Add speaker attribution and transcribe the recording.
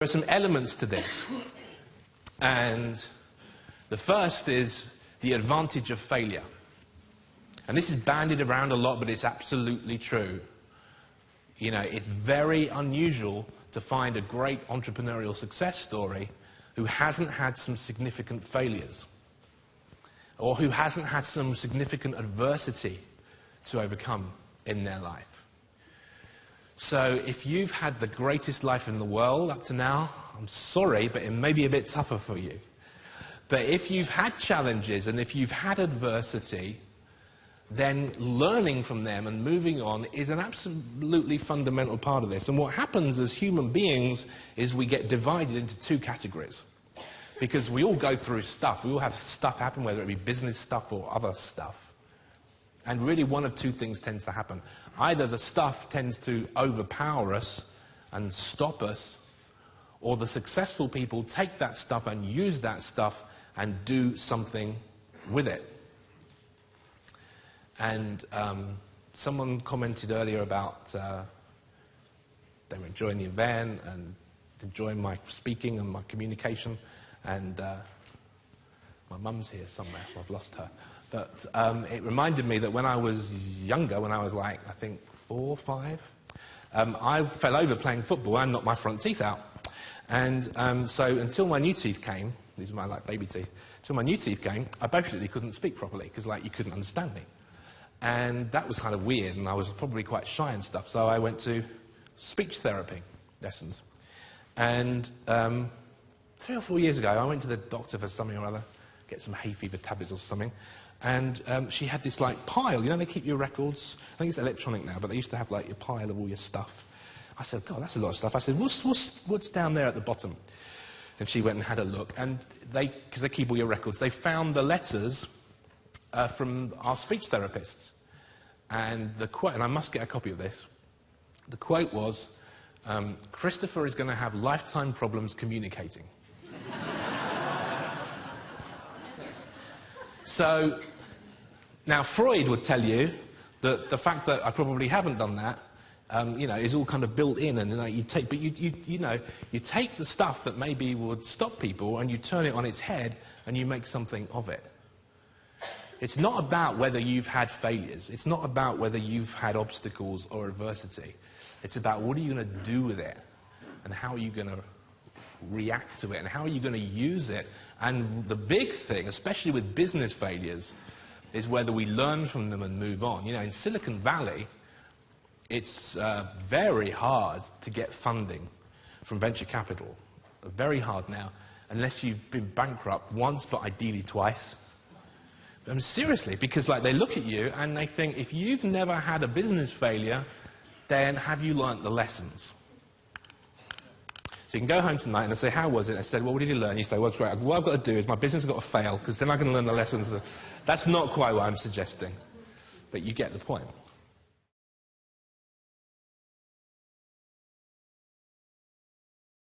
Speaker 1: There are some elements to this, and the first is the advantage of failure. And this is bandied around a lot, but it's absolutely true. You know, it's very unusual to find a great entrepreneurial success story who hasn't had some significant failures, or who hasn't had some significant adversity to overcome in their life. So if you've had the greatest life in the world up to now, I'm sorry, but it may be a bit tougher for you. But if you've had challenges and if you've had adversity, then learning from them and moving on is an absolutely fundamental part of this. And what happens as human beings is we get divided into two categories. Because we all go through stuff. We all have stuff happen, whether it be business stuff or other stuff. And really one of two things tends to happen. Either the stuff tends to overpower us and stop us, or the successful people take that stuff and use that stuff and do something with it. And someone commented earlier about they were enjoying the event and enjoying my speaking and my communication. And my mum's here somewhere. I've lost her. But it reminded me that when I was younger, when I was like, I think 4 or 5, I fell over playing football and knocked my front teeth out. And so until my new teeth came, these are my like baby teeth, until my new teeth came, I basically couldn't speak properly because like you couldn't understand me. And that was kind of weird, and I was probably quite shy and stuff. So I went to speech therapy lessons. And 3 or 4 years ago, I went to the doctor for something or other, get some hay fever tablets or something. And she had this like pile, you know, they keep your records. I think it's electronic now, but they used to have like your pile of all your stuff. I said, God, that's a lot of stuff. I said, what's down there at the bottom? And she went and had a look, and because they keep all your records, they found the letters from our speech therapists. And the quote, and I must get a copy of this, the quote was, Christopher is going to have lifetime problems communicating. So, now Freud would tell you that the fact that I probably haven't done that, you know, is all kind of built in, and you know, you take the stuff that maybe would stop people and you turn it on its head and you make something of it. It's not about whether you've had failures. It's not about whether you've had obstacles or adversity. It's about what are you going to do with it, and how are you going to react to it, and how are you going to use it. And the big thing, especially with business failures, is whether we learn from them and move on. You know, in Silicon Valley, it's very hard to get funding from venture capital. Very hard now, unless you've been bankrupt once, but ideally twice. I mean, seriously, because like they look at you and they think, if you've never had a business failure, then have you learnt the lessons? So you can go home tonight and they say, how was it? I said, well, what did you learn? You say, well, great. What I've got to do is my business has got to fail, because then I can learn the lessons. That's not quite what I'm suggesting, but you get the point.